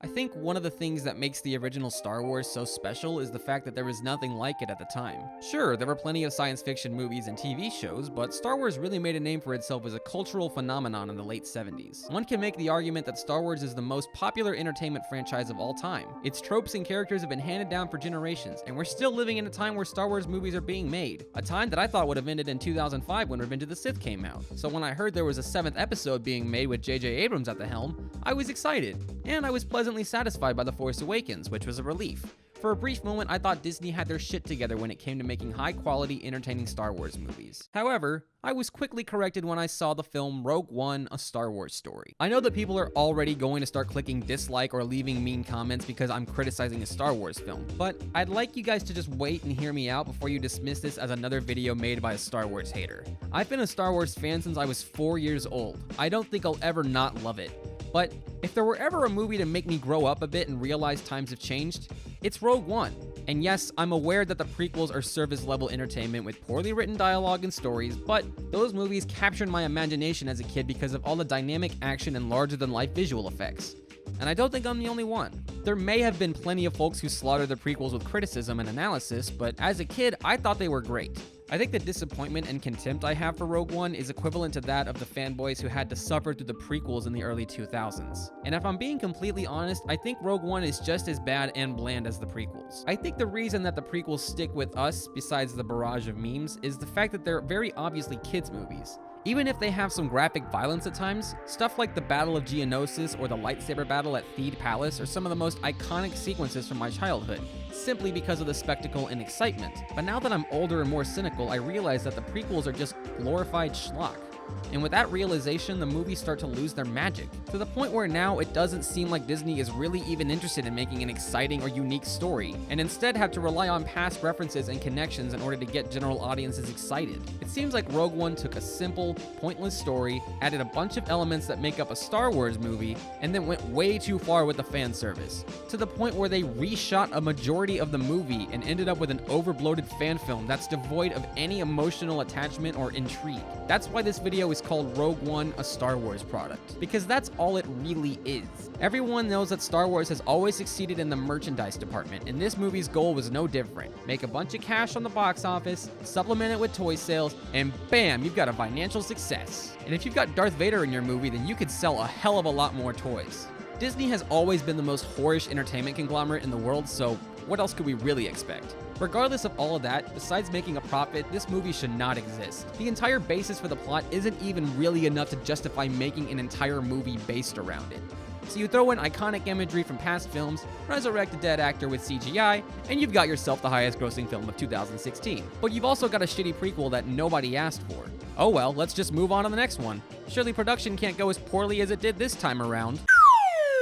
I think one of the things that makes the original Star Wars so special is the fact that there was nothing like it at the time. Sure, there were plenty of science fiction movies and TV shows, but Star Wars really made a name for itself as a cultural phenomenon in the late 70s. One can make the argument that Star Wars is the most popular entertainment franchise of all time. Its tropes and characters have been handed down for generations, and we're still living in a time where Star Wars movies are being made. A time that I thought would have ended in 2005 when Revenge of the Sith came out. So when I heard there was a 7th episode being made with J.J. Abrams at the helm, I was excited, and I was pleasantly satisfied by The Force Awakens, which was a relief. For a brief moment, I thought Disney had their shit together when it came to making high-quality, entertaining Star Wars movies. However, I was quickly corrected when I saw the film Rogue One: A Star Wars Story. I know that people are already going to start clicking dislike or leaving mean comments because I'm criticizing a Star Wars film, but I'd like you guys to just wait and hear me out before you dismiss this as another video made by a Star Wars hater. I've been a Star Wars fan since I was 4 years old. I don't think I'll ever not love it. But if there were ever a movie to make me grow up a bit and realize times have changed, it's Rogue One. And yes, I'm aware that the prequels are service-level entertainment with poorly written dialogue and stories, but those movies captured my imagination as a kid because of all the dynamic action and larger-than-life visual effects. And I don't think I'm the only one. There may have been plenty of folks who slaughtered the prequels with criticism and analysis, but as a kid, I thought they were great. I think the disappointment and contempt I have for Rogue One is equivalent to that of the fanboys who had to suffer through the prequels in the early 2000s. And if I'm being completely honest, I think Rogue One is just as bad and bland as the prequels. I think the reason that the prequels stick with us, besides the barrage of memes, is the fact that they're very obviously kids' movies. Even if they have some graphic violence at times, stuff like the Battle of Geonosis or the lightsaber battle at Theed Palace are some of the most iconic sequences from my childhood, simply because of the spectacle and excitement. But now that I'm older and more cynical, I realize that the prequels are just glorified schlock. And with that realization, the movies start to lose their magic, to the point where now it doesn't seem like Disney is really even interested in making an exciting or unique story, and instead have to rely on past references and connections in order to get general audiences excited. It seems like Rogue One took a simple, pointless story, added a bunch of elements that make up a Star Wars movie, and then went way too far with the fan service, to the point where they reshot a majority of the movie and ended up with an overbloated fan film that's devoid of any emotional attachment or intrigue. That's why this video is called Rogue One: A Star Wars Product, because that's all it really is. Everyone knows that Star Wars has always succeeded in the merchandise department, and this movie's goal was no different. Make a bunch of cash on the box office, supplement it with toy sales, and bam, you've got a financial success. And if you've got Darth Vader in your movie, then you could sell a hell of a lot more toys. Disney has always been the most whorish entertainment conglomerate in the world, so what else could we really expect? Regardless of all of that, besides making a profit, this movie should not exist. The entire basis for the plot isn't even really enough to justify making an entire movie based around it. So you throw in iconic imagery from past films, resurrect a dead actor with CGI, and you've got yourself the highest grossing film of 2016. But you've also got a shitty prequel that nobody asked for. Oh well, let's just move on to the next one. Surely production can't go as poorly as it did this time around.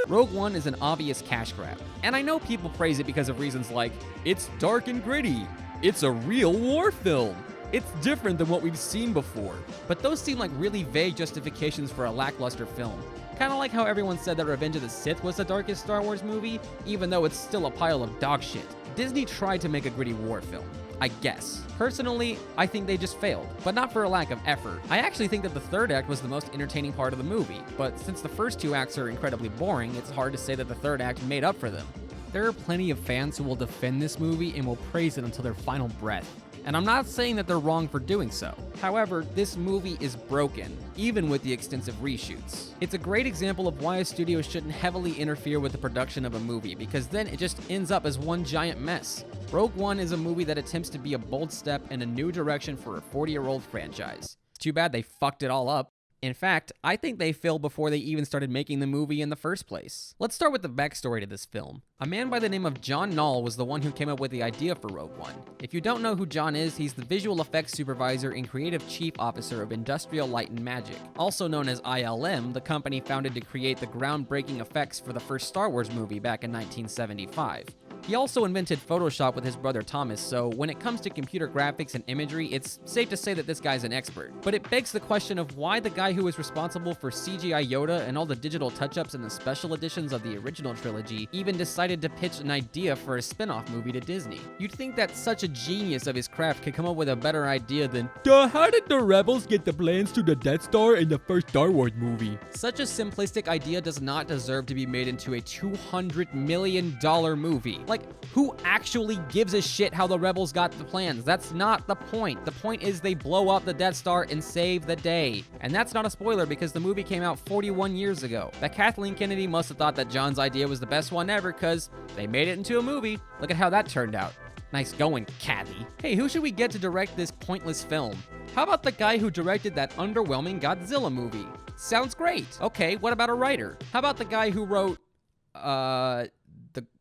Rogue One is an obvious cash grab, and I know people praise it because of reasons like, it's dark and gritty, it's a real war film, it's different than what we've seen before. But those seem like really vague justifications for a lackluster film. Kinda like how everyone said that Revenge of the Sith was the darkest Star Wars movie, even though it's still a pile of dog shit. Disney tried to make a gritty war film, I guess. Personally, I think they just failed, but not for a lack of effort. I actually think that the third act was the most entertaining part of the movie, but since the first two acts are incredibly boring, it's hard to say that the third act made up for them. There are plenty of fans who will defend this movie and will praise it until their final breath. And I'm not saying that they're wrong for doing so. However, this movie is broken, even with the extensive reshoots. It's a great example of why a studio shouldn't heavily interfere with the production of a movie, because then it just ends up as one giant mess. Rogue One is a movie that attempts to be a bold step in a new direction for a 40-year-old franchise. It's too bad they fucked it all up. In fact, I think they failed before they even started making the movie in the first place. Let's start with the backstory to this film. A man by the name of John Knoll was the one who came up with the idea for Rogue One. If you don't know who John is, he's the visual effects supervisor and creative chief officer of Industrial Light and Magic, also known as ILM, the company founded to create the groundbreaking effects for the first Star Wars movie back in 1975. He also invented Photoshop with his brother Thomas, so when it comes to computer graphics and imagery, it's safe to say that this guy's an expert. But it begs the question of why the guy who was responsible for CGI Yoda and all the digital touch-ups in the special editions of the original trilogy even decided to pitch an idea for a spin-off movie to Disney. You'd think that such a genius of his craft could come up with a better idea than, "Duh, how did the rebels get the plans to the Death Star in the first Star Wars movie?" Such a simplistic idea does not deserve to be made into a $200 million movie. Like, who actually gives a shit how the rebels got the plans? That's not the point. The point is they blow up the Death Star and save the day. And that's not a spoiler because the movie came out 41 years ago. That Kathleen Kennedy must have thought that John's idea was the best one ever because they made it into a movie. Look at how that turned out. Nice going, Kathy. Hey, who should we get to direct this pointless film? How about the guy who directed that underwhelming Godzilla movie? Sounds great. Okay, what about a writer? How about the guy who wrote,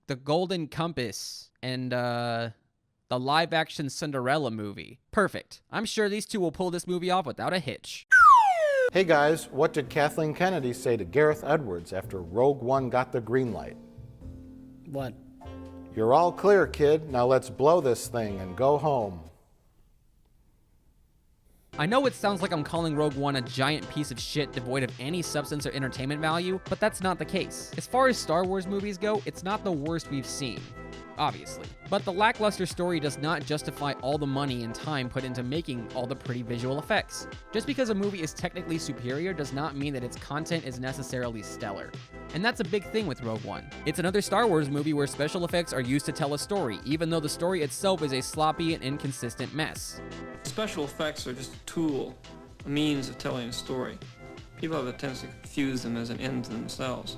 the Golden Compass and, the live-action Cinderella movie? Perfect. I'm sure these two will pull this movie off without a hitch. Hey guys, what did Kathleen Kennedy say to Gareth Edwards after Rogue One got the green light? What? "You're all clear, kid. Now let's blow this thing and go home." I know it sounds like I'm calling Rogue One a giant piece of shit devoid of any substance or entertainment value, but that's not the case. As far as Star Wars movies go, it's not the worst we've seen, obviously. But the lackluster story does not justify all the money and time put into making all the pretty visual effects. Just because a movie is technically superior does not mean that its content is necessarily stellar. And that's a big thing with Rogue One. It's another Star Wars movie where special effects are used to tell a story, even though the story itself is a sloppy and inconsistent mess. Special effects are just a tool, a means of telling a story. People have a tendency to confuse them as an end to themselves.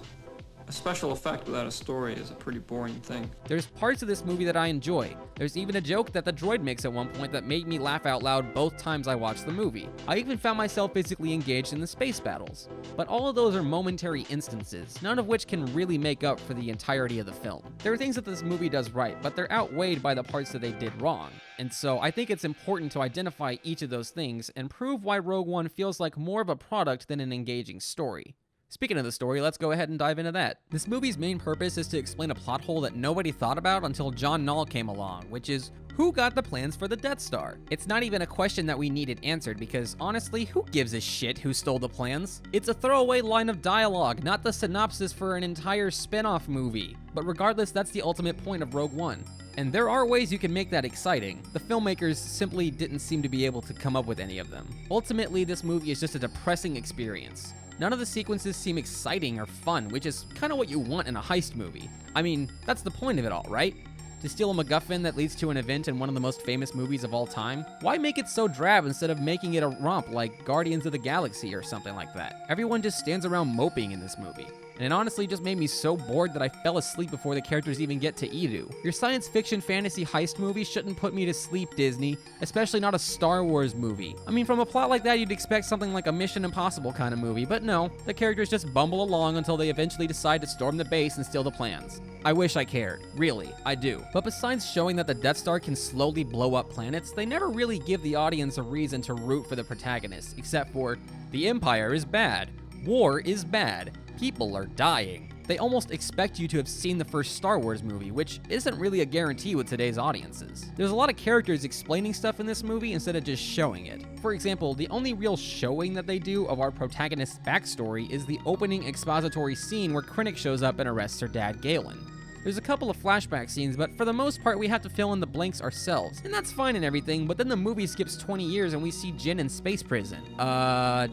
A special effect without a story is a pretty boring thing. There's parts of this movie that I enjoy. There's even a joke that the droid makes at one point that made me laugh out loud both times I watched the movie. I even found myself physically engaged in the space battles. But all of those are momentary instances, none of which can really make up for the entirety of the film. There are things that this movie does right, but they're outweighed by the parts that they did wrong. And so I think it's important to identify each of those things and prove why Rogue One feels like more of a product than an engaging story. Speaking of the story, let's go ahead and dive into that. This movie's main purpose is to explain a plot hole that nobody thought about until John Knoll came along, which is, who got the plans for the Death Star? It's not even a question that we needed answered because honestly, who gives a shit who stole the plans? It's a throwaway line of dialogue, not the synopsis for an entire spin-off movie. But regardless, that's the ultimate point of Rogue One. And there are ways you can make that exciting. The filmmakers simply didn't seem to be able to come up with any of them. Ultimately, this movie is just a depressing experience. None of the sequences seem exciting or fun, which is kind of what you want in a heist movie. I mean, that's the point of it all, right? To steal a MacGuffin that leads to an event in one of the most famous movies of all time? Why make it so drab instead of making it a romp like Guardians of the Galaxy or something like that? Everyone just stands around moping in this movie. And it honestly just made me so bored that I fell asleep before the characters even get to Edu. Your science fiction fantasy heist movie shouldn't put me to sleep, Disney, especially not a Star Wars movie. I mean, from a plot like that, you'd expect something like a Mission Impossible kind of movie, but no, the characters just bumble along until they eventually decide to storm the base and steal the plans. I wish I cared. Really, I do. But besides showing that the Death Star can slowly blow up planets, they never really give the audience a reason to root for the protagonist, except for, the Empire is bad, war is bad, people are dying. They almost expect you to have seen the first Star Wars movie, which isn't really a guarantee with today's audiences. There's a lot of characters explaining stuff in this movie instead of just showing it. For example, the only real showing that they do of our protagonist's backstory is the opening expository scene where Krennic shows up and arrests her dad, Galen. There's a couple of flashback scenes, but for the most part we have to fill in the blanks ourselves, and that's fine and everything, but then the movie skips 20 years and we see Jyn in space prison.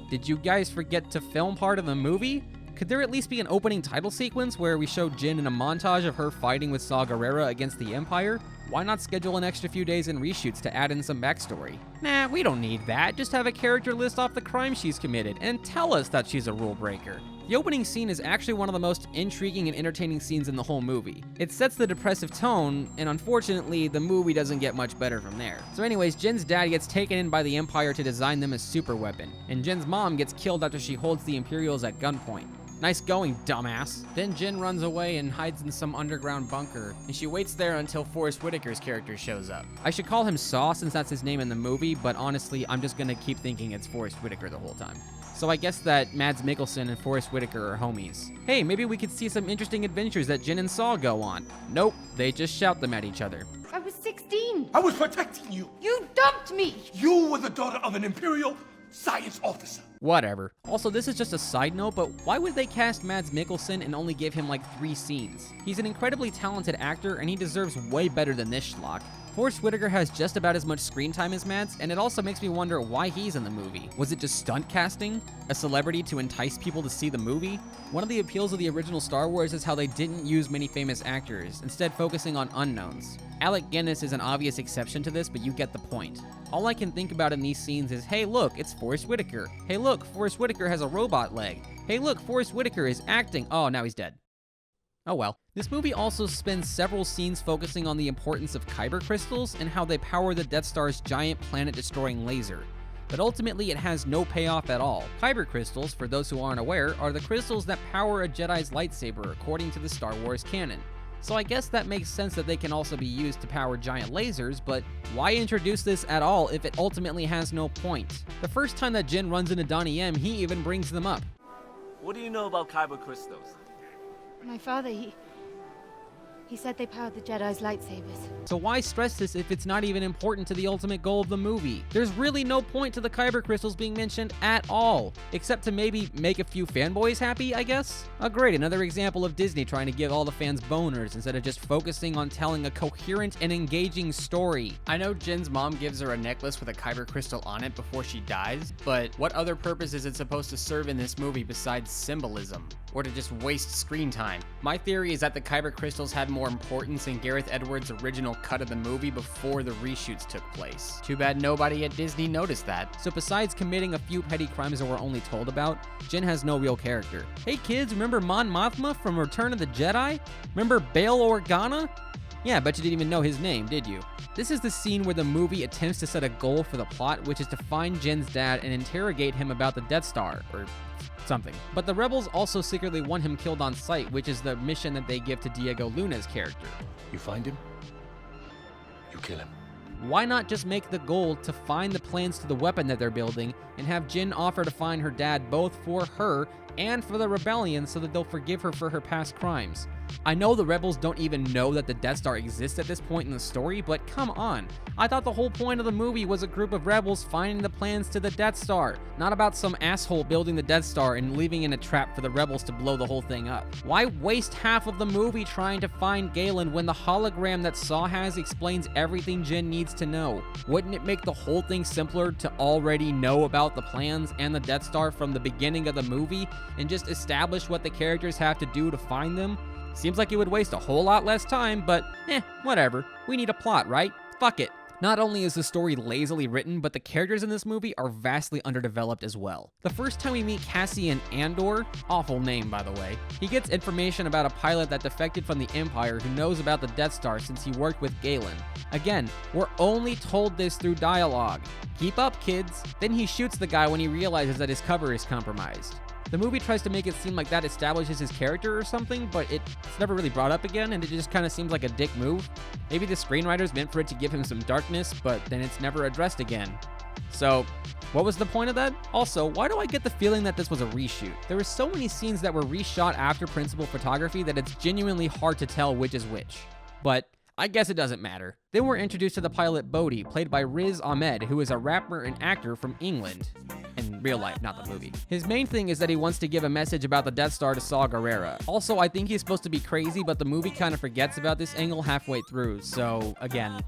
Did you guys forget to film part of the movie? Could there at least be an opening title sequence where we show Jyn in a montage of her fighting with Saw Gerrera against the Empire? Why not schedule an extra few days in reshoots to add in some backstory? Nah, we don't need that. Just have a character list off the crime she's committed and tell us that she's a rule breaker. The opening scene is actually one of the most intriguing and entertaining scenes in the whole movie. It sets the depressive tone, and unfortunately, the movie doesn't get much better from there. So anyways, Jyn's dad gets taken in by the Empire to design them a super weapon, and Jyn's mom gets killed after she holds the Imperials at gunpoint. Nice going, dumbass. Then Jyn runs away and hides in some underground bunker, and she waits there until Forrest Whitaker's character shows up. I should call him Saw since that's his name in the movie, but honestly, I'm just gonna keep thinking it's Forrest Whitaker the whole time. so I guess that Mads Mikkelsen and Forrest Whitaker are homies. Hey, maybe we could see some interesting adventures that Jin and Saw go on. Nope, they just shout them at each other. I was 16. I was protecting you. You dumped me. You were the daughter of an Imperial science officer. Whatever. Also, this is just a side note, but why would they cast Mads Mikkelsen and only give him like 3 scenes? He's an incredibly talented actor, and he deserves way better than this schlock. Forrest Whitaker has just about as much screen time as Mads, and it also makes me wonder why he's in the movie. Was it just stunt casting? A celebrity to entice people to see the movie? One of the appeals of the original Star Wars is how they didn't use many famous actors, instead focusing on unknowns. Alec Guinness is an obvious exception to this, but you get the point. All I can think about in these scenes is, hey look, it's Forrest Whitaker. Hey look, Forrest Whitaker has a robot leg. Hey look, Forrest Whitaker is acting. Oh, now he's dead. Oh well. This movie also spends several scenes focusing on the importance of Kyber Crystals and how they power the Death Star's giant planet-destroying laser. But ultimately, it has no payoff at all. Kyber Crystals, for those who aren't aware, are the crystals that power a Jedi's lightsaber according to the Star Wars canon. So I guess that makes sense that they can also be used to power giant lasers, but why introduce this at all if it ultimately has no point? The first time that Jin runs into Donnie Yen, he even brings them up. What do you know about Kyber Crystals? My father, he said they powered the Jedi's lightsabers. So why stress this if it's not even important to the ultimate goal of the movie? There's really no point to the Kyber Crystals being mentioned at all, except to maybe make a few fanboys happy, I guess? Oh great, another example of Disney trying to give all the fans boners instead of just focusing on telling a coherent and engaging story. I know Jin's mom gives her a necklace with a Kyber Crystal on it before she dies, but what other purpose is it supposed to serve in this movie besides symbolism? Or to just waste screen time? My theory is that the Kyber Crystals had more importance in Gareth Edwards' original cut of the movie before the reshoots took place. Too bad nobody at Disney noticed that. So besides committing a few petty crimes that we're only told about, Jin has no real character. Hey kids, remember Mon Mothma from Return of the Jedi? Remember Bail Organa? Yeah, I bet you didn't even know his name, did you? This is the scene where the movie attempts to set a goal for the plot, which is to find Jin's dad and interrogate him about the Death Star, or something. But the rebels also secretly want him killed on sight, which is the mission that they give to Diego Luna's character. You find him, you kill him. Why not just make the goal to find the plans to the weapon that they're building and have Jin offer to find her dad both for her and for the rebellion so that they'll forgive her for her past crimes? I know the rebels don't even know that the Death Star exists at this point in the story, but come on. I thought the whole point of the movie was a group of rebels finding the plans to the Death Star, not about some asshole building the Death Star and leaving in a trap for the rebels to blow the whole thing up. Why waste half of the movie trying to find Galen when the hologram that Saw has explains everything Jin needs to know? Wouldn't it make the whole thing simpler to already know about the plans and the Death Star from the beginning of the movie and just establish what the characters have to do to find them? Seems like it would waste a whole lot less time, but whatever. We need a plot, right? Fuck it. Not only is the story lazily written, but the characters in this movie are vastly underdeveloped as well. The first time we meet Cassian Andor, awful name by the way, he gets information about a pilot that defected from the Empire who knows about the Death Star since he worked with Galen. Again, we're only told this through dialogue. Keep up, kids. Then he shoots the guy when he realizes that his cover is compromised. The movie tries to make it seem like that establishes his character or something, but it's never really brought up again, and it just kind of seems like a dick move. Maybe the screenwriters meant for it to give him some darkness, but then it's never addressed again. So, what was the point of that? Also, why do I get the feeling that this was a reshoot? There were so many scenes that were reshot after principal photography that it's genuinely hard to tell which is which. But I guess it doesn't matter. Then we're introduced to the pilot Bodhi, played by Riz Ahmed, who is a rapper and actor from England. In real life, not the movie. His main thing is that he wants to give a message about the Death Star to Saw Gerrera. Also, I think he's supposed to be crazy, but the movie kind of forgets about this angle halfway through, so again,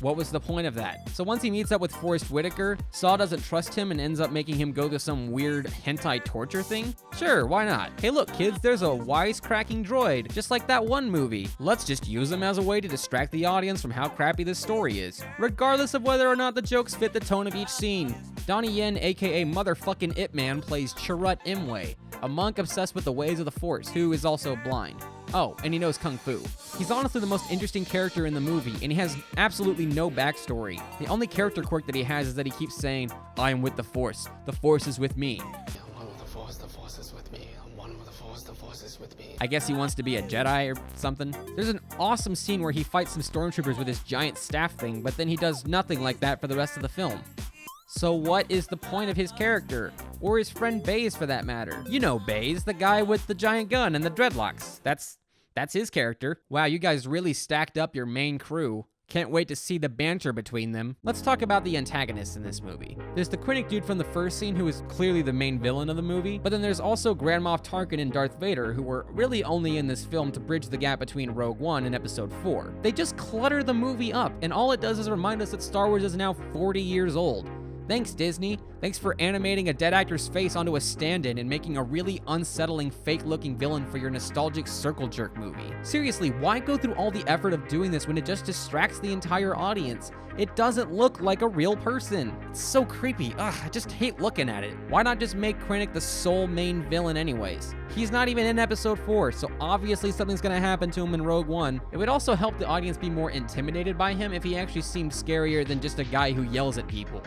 what was the point of that? So once he meets up with Forrest Whitaker, Saw doesn't trust him and ends up making him go to some weird hentai torture thing? Sure, why not? Hey look kids, there's a wisecracking droid, just like that one movie. Let's just use him as a way to distract the audience from how crappy this story is, regardless of whether or not the jokes fit the tone of each scene. Donnie Yen, aka motherfucking Ip Man, plays Chirrut Imwe, a monk obsessed with the ways of the Force, who is also blind. Oh, and he knows Kung Fu. He's honestly the most interesting character in the movie, and he has absolutely no backstory. The only character quirk that he has is that he keeps saying, I am with the Force is with me. I'm one with the Force is with me. I'm one with the Force is with me. I guess he wants to be a Jedi or something. There's an awesome scene where he fights some stormtroopers with his giant staff thing, but then he does nothing like that for the rest of the film. So what is the point of his character? Or his friend Baze for that matter? You know Baze, the guy with the giant gun and the dreadlocks. That's his character. Wow, you guys really stacked up your main crew. Can't wait to see the banter between them. Let's talk about the antagonists in this movie. There's the Krennic dude from the first scene who is clearly the main villain of the movie, but then there's also Grand Moff Tarkin and Darth Vader who were really only in this film to bridge the gap between Rogue One and Episode 4. They just clutter the movie up, and all it does is remind us that Star Wars is now 40 years old. Thanks, Disney. Thanks for animating a dead actor's face onto a stand-in and making a really unsettling, fake-looking villain for your nostalgic circle jerk movie. Seriously, why go through all the effort of doing this when it just distracts the entire audience? It doesn't look like a real person. It's so creepy. Ugh, I just hate looking at it. Why not just make Krennic the sole main villain anyways? He's not even in Episode 4, so obviously something's gonna happen to him in Rogue One. It would also help the audience be more intimidated by him if he actually seemed scarier than just a guy who yells at people.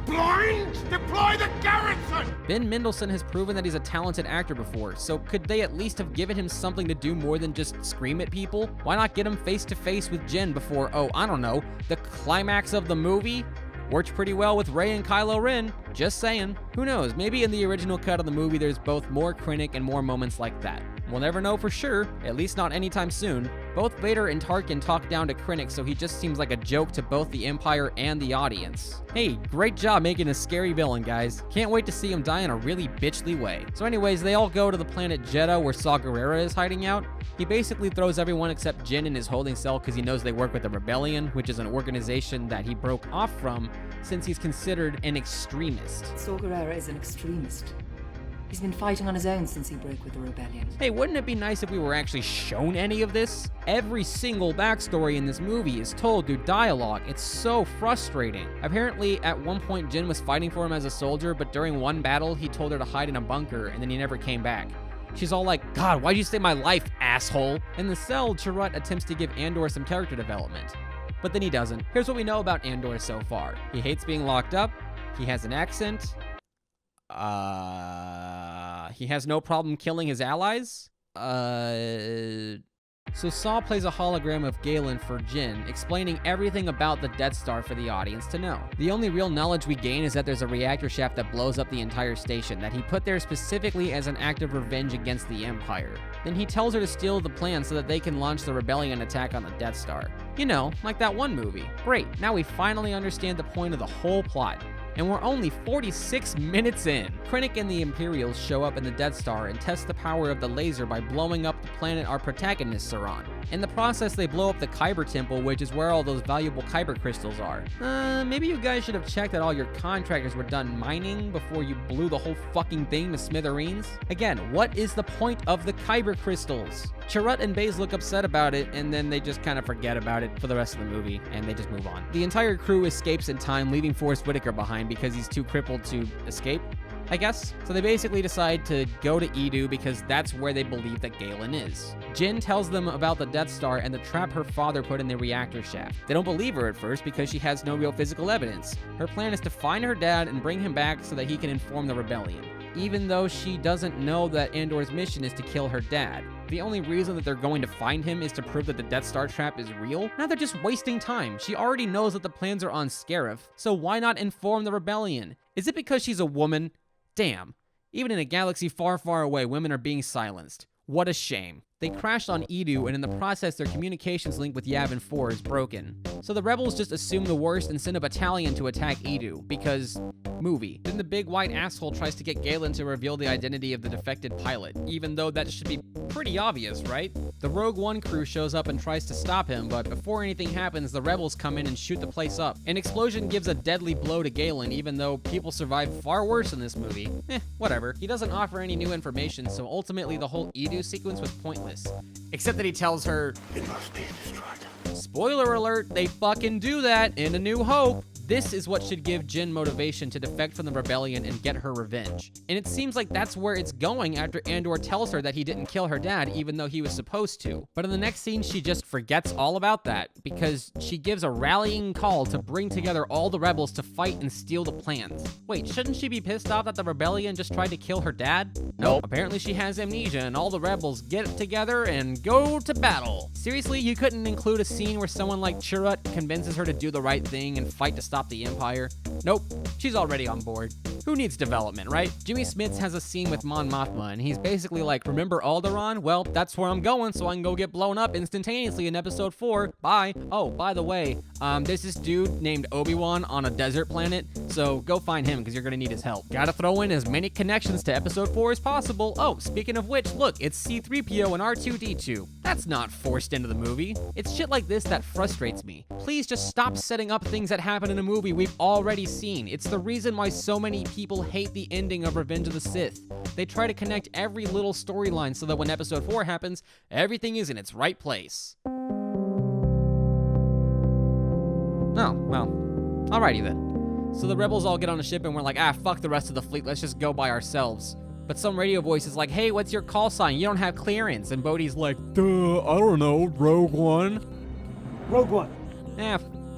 Blind! Deploy the garrison! Ben Mendelsohn has proven that he's a talented actor before, so could they at least have given him something to do more than just scream at people? Why not get him face to face with Jyn before, oh, I don't know, the climax of the movie? Worked pretty well with Rey and Kylo Ren, just saying. Who knows, maybe in the original cut of the movie there's both more Krennic and more moments like that. We'll never know for sure, at least not anytime soon. Both Vader and Tarkin talk down to Krennic, so he just seems like a joke to both the Empire and the audience. Hey, great job making a scary villain, guys. Can't wait to see him die in a really bitchly way. So anyways, they all go to the planet Jedha where Saw Gerrera is hiding out. He basically throws everyone except Jyn in his holding cell because he knows they work with the Rebellion, which is an organization that he broke off from since he's considered an extremist. Saw Gerrera is an extremist. He's been fighting on his own since he broke with the Rebellion. Hey, wouldn't it be nice if we were actually shown any of this? Every single backstory in this movie is told through dialogue. It's so frustrating. Apparently, at one point, Jyn was fighting for him as a soldier, but during one battle, he told her to hide in a bunker, and then he never came back. She's all like, God, why'd you save my life, asshole? In the cell, Chirrut attempts to give Andor some character development. But then he doesn't. Here's what we know about Andor so far. He hates being locked up. He has an accent. He has no problem killing his allies. So Saw plays a hologram of Galen for Jyn, explaining everything about the Death Star for the audience to know. The only real knowledge we gain is that there's a reactor shaft that blows up the entire station, that he put there specifically as an act of revenge against the Empire. Then he tells her to steal the plan so that they can launch the Rebellion attack on the Death Star. You know, like that one movie. Great, now we finally understand the point of the whole plot. And we're only 46 minutes in. Krennic and the Imperials show up in the Death Star and test the power of the laser by blowing up the planet our protagonists are on. In the process, they blow up the Kyber Temple, which is where all those valuable Kyber Crystals are. Maybe you guys should have checked that all your contractors were done mining before you blew the whole fucking thing to smithereens. Again, what is the point of the Kyber Crystals? Chirrut and Baze look upset about it, and then they just kind of forget about it for the rest of the movie, and they just move on. The entire crew escapes in time, leaving Forrest Whitaker behind because he's too crippled to escape, I guess. So they basically decide to go to Edu because that's where they believe that Galen is. Jyn tells them about the Death Star and the trap her father put in the reactor shaft. They don't believe her at first because she has no real physical evidence. Her plan is to find her dad and bring him back so that he can inform the Rebellion, even though she doesn't know that Andor's mission is to kill her dad. The only reason that they're going to find him is to prove that the Death Star trap is real. Now they're just wasting time. She already knows that the plans are on Scarif, so why not inform the Rebellion? Is it because she's a woman? Damn. Even in a galaxy far, far away, women are being silenced. What a shame. They crashed on Edu, and in the process, their communications link with Yavin 4 is broken. So the rebels just assume the worst and send a battalion to attack Edu, because movie. Then the big white asshole tries to get Galen to reveal the identity of the defected pilot, even though that should be pretty obvious, right? The Rogue One crew shows up and tries to stop him, but before anything happens, the rebels come in and shoot the place up. An explosion gives a deadly blow to Galen, even though people survive far worse in this movie. Whatever. He doesn't offer any new information, so ultimately the whole Edu sequence was pointless. Except that he tells her, It must be destroyed. spoiler alert, they fucking do that in A New Hope. This is what should give Jyn motivation to defect from the Rebellion and get her revenge. And it seems like that's where it's going after Andor tells her that he didn't kill her dad even though he was supposed to. But in the next scene, she just forgets all about that because she gives a rallying call to bring together all the rebels to fight and steal the plans. Wait, shouldn't she be pissed off that the Rebellion just tried to kill her dad? Nope. Apparently she has amnesia and all the rebels get together and go to battle. Seriously, you couldn't include a scene where someone like Chirrut convinces her to do the right thing and fight to stop stop the Empire. Nope, she's already on board. Who needs development, right? Jimmy Smits has a scene with Mon Mothma, and he's basically like, remember Alderaan? Well, that's where I'm going, so I can go get blown up instantaneously in episode 4. Bye. Oh, by the way, there's this dude named Obi-Wan on a desert planet, so go find him, because you're gonna need his help. Gotta throw in as many connections to episode 4 as possible. Oh, speaking of which, look, it's C-3PO and R2-D2. That's not forced into the movie. It's shit like this that frustrates me. Please just stop setting up things that happen in a movie we've already seen. It's the reason why so many people hate the ending of Revenge of the Sith. They try to connect every little storyline so that when episode 4 happens, everything is in its right place. Oh, well, alrighty then. So the rebels all get on a ship and we're like, fuck the rest of the fleet, let's just go by ourselves. But some radio voice is like, hey, what's your call sign? You don't have clearance. And Bodhi's like, duh, I don't know, Rogue One. Rogue One.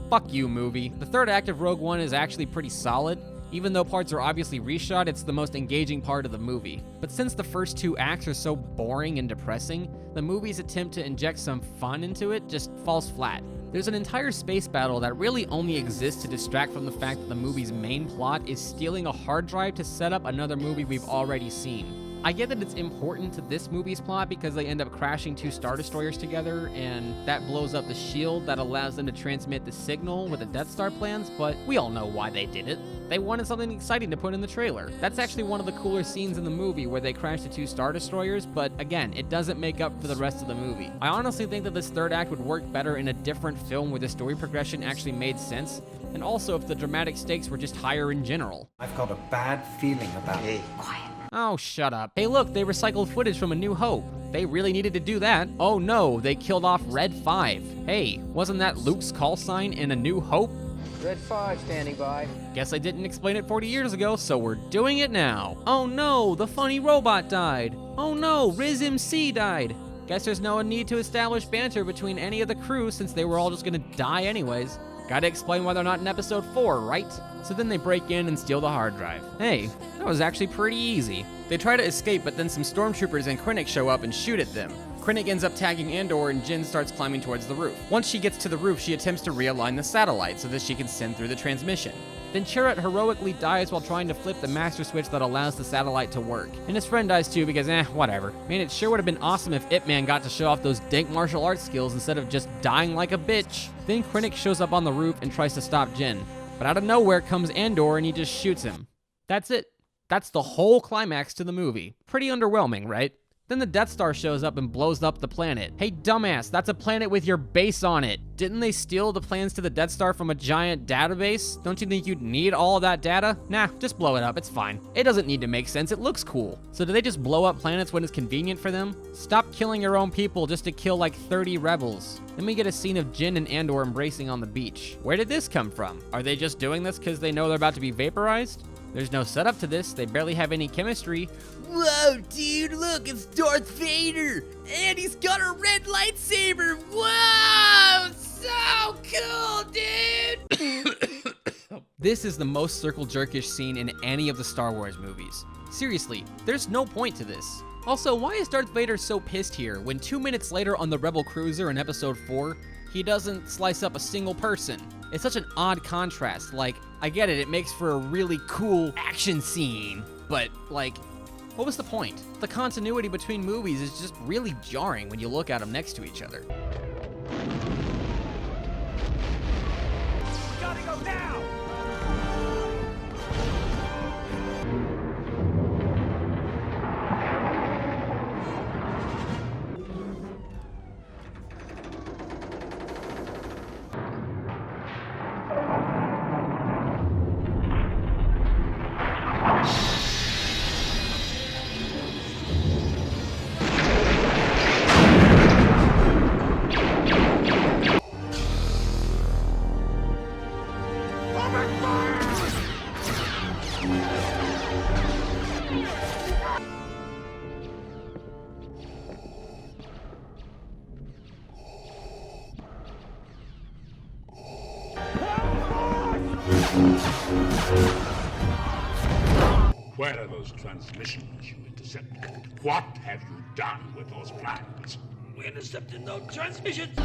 Fuck you, movie. The third act of Rogue One is actually pretty solid. Even though parts are obviously reshot, it's the most engaging part of the movie. But since the first 2 acts are so boring and depressing, the movie's attempt to inject some fun into it just falls flat. There's an entire space battle that really only exists to distract from the fact that the movie's main plot is stealing a hard drive to set up another movie we've already seen. I get that it's important to this movie's plot because they end up crashing 2 Star Destroyers together, and that blows up the shield that allows them to transmit the signal with the Death Star plans, but we all know why they did it. They wanted something exciting to put in the trailer. That's actually one of the cooler scenes in the movie where they crash the 2 Star Destroyers, but again, it doesn't make up for the rest of the movie. I honestly think that this third act would work better in a different film where the story progression actually made sense, and also if the dramatic stakes were just higher in general. I've got a bad feeling about it. Quiet. Oh, shut up. Hey look, they recycled footage from A New Hope. They really needed to do that. Oh no, they killed off Red 5. Hey, wasn't that Luke's call sign in A New Hope? Red 5 standing by. Guess I didn't explain it 40 years ago, so we're doing it now. Oh no, the funny robot died. Oh no, Riz MC died. Guess there's no need to establish banter between any of the crew since they were all just gonna die anyways. Gotta explain why they're not in episode 4, right? So then they break in and steal the hard drive. Hey, that was actually pretty easy. They try to escape, but then some stormtroopers and Krennic show up and shoot at them. Krennic ends up tagging Andor and Jyn starts climbing towards the roof. Once she gets to the roof, she attempts to realign the satellite so that she can send through the transmission. Then Chirrut heroically dies while trying to flip the master switch that allows the satellite to work. And his friend dies too because whatever. Man, it sure would have been awesome if Ip Man got to show off those dank martial arts skills instead of just dying like a bitch. Then Krennic shows up on the roof and tries to stop Jyn. But out of nowhere comes Andor and he just shoots him. That's it. That's the whole climax to the movie. Pretty underwhelming, right? Then the Death Star shows up and blows up the planet. Hey dumbass, that's a planet with your base on it. Didn't they steal the plans to the Death Star from a giant database? Don't you think you'd need all of that data? Nah, just blow it up, it's fine. It doesn't need to make sense, it looks cool. So do they just blow up planets when it's convenient for them? Stop killing your own people just to kill like 30 rebels. Then we get a scene of Jyn and Andor embracing on the beach. Where did this come from? Are they just doing this because they know they're about to be vaporized? There's no setup to this, they barely have any chemistry. Whoa, dude, look, it's Darth Vader! And he's got a red lightsaber! Whoa! So cool, dude! This is the most circle jerkish scene in any of the Star Wars movies. Seriously, there's no point to this. Also, why is Darth Vader so pissed here when 2 minutes later on the Rebel Cruiser in episode 4, he doesn't slice up a single person? It's such an odd contrast. Like, I get it makes for a really cool action scene, but like, what was the point? The continuity between movies is just really jarring when you look at them next to each other. Gotta go now! Where are those transmissions you intercepted? What have you done with those plans? We intercepted no transmissions!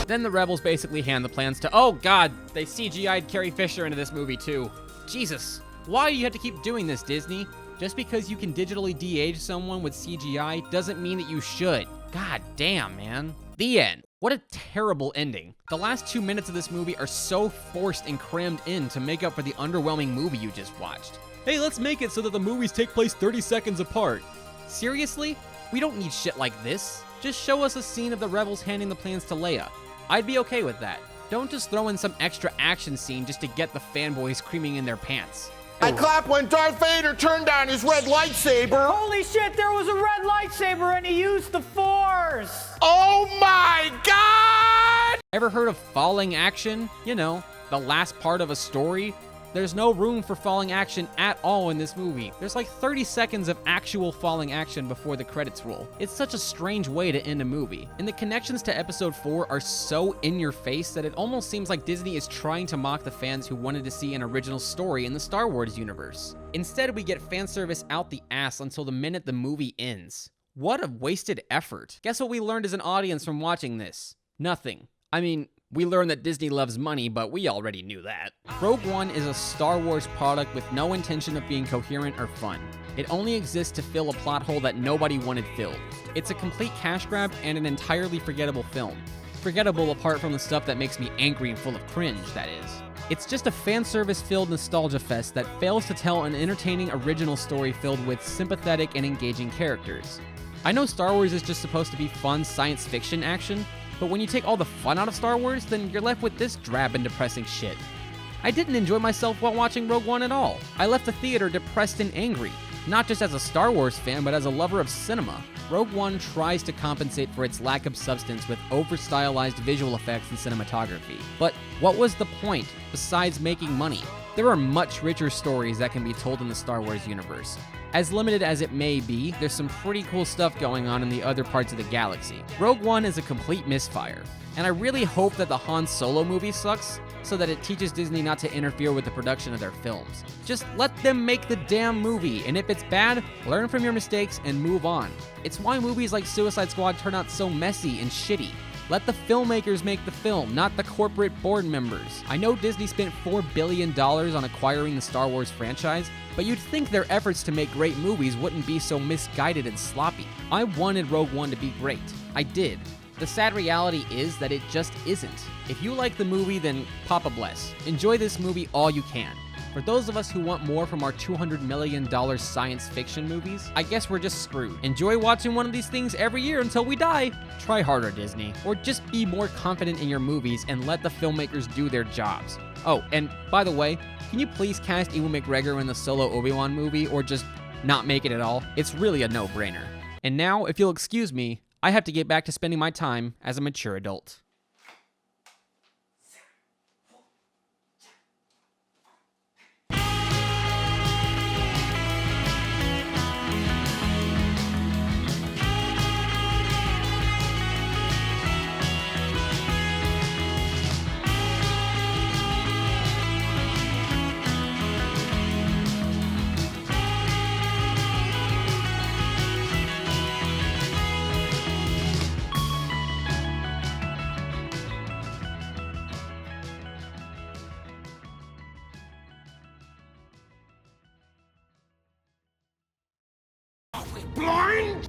Then the rebels basically hand the plans to, oh god, they CGI'd Carrie Fisher into this movie too. Jesus, why do you have to keep doing this, Disney? Just because you can digitally de-age someone with CGI doesn't mean that you should. God damn, man. The end. What a terrible ending. The last 2 minutes of this movie are so forced and crammed in to make up for the underwhelming movie you just watched. Hey, let's make it so that the movies take place 30 seconds apart. Seriously? We don't need shit like this. Just show us a scene of the rebels handing the plans to Leia. I'd be okay with that. Don't just throw in some extra action scene just to get the fanboys creaming in their pants. I clapped when Darth Vader turned on his red lightsaber. Holy shit, there was a red lightsaber and he used the Force! Oh my god! Ever heard of falling action? You know, the last part of a story? There's no room for falling action at all in this movie. There's like 30 seconds of actual falling action before the credits roll. It's such a strange way to end a movie. And the connections to episode 4 are so in your face that it almost seems like Disney is trying to mock the fans who wanted to see an original story in the Star Wars universe. Instead, we get fan service out the ass until the minute the movie ends. What a wasted effort. Guess what we learned as an audience from watching this? Nothing. I mean, we learned that Disney loves money, but we already knew that. Rogue One is a Star Wars product with no intention of being coherent or fun. It only exists to fill a plot hole that nobody wanted filled. It's a complete cash grab and an entirely forgettable film. Forgettable apart from the stuff that makes me angry and full of cringe, that is. It's just a fan service-filled nostalgia fest that fails to tell an entertaining original story filled with sympathetic and engaging characters. I know Star Wars is just supposed to be fun science fiction action, but when you take all the fun out of Star Wars, then you're left with this drab and depressing shit. I didn't enjoy myself while watching Rogue One at all. I left the theater depressed and angry, not just as a Star Wars fan, but as a lover of cinema. Rogue One tries to compensate for its lack of substance with over-stylized visual effects and cinematography. But what was the point, besides making money? There are much richer stories that can be told in the Star Wars universe. As limited as it may be, there's some pretty cool stuff going on in the other parts of the galaxy. Rogue One is a complete misfire, and I really hope that the Han Solo movie sucks, so that it teaches Disney not to interfere with the production of their films. Just let them make the damn movie, and if it's bad, learn from your mistakes and move on. It's why movies like Suicide Squad turn out so messy and shitty. Let the filmmakers make the film, not the corporate board members. I know Disney spent $4 billion on acquiring the Star Wars franchise, but you'd think their efforts to make great movies wouldn't be so misguided and sloppy. I wanted Rogue One to be great. I did. The sad reality is that it just isn't. If you like the movie, then Papa bless. Enjoy this movie all you can. For those of us who want more from our $200 million science fiction movies, I guess we're just screwed. Enjoy watching one of these things every year until we die. Try harder, Disney. Or just be more confident in your movies and let the filmmakers do their jobs. Oh, and by the way, can you please cast Ewan McGregor in the Solo Obi-Wan movie or just not make it at all? It's really a no-brainer. And now, if you'll excuse me, I have to get back to spending my time as a mature adult. Blind?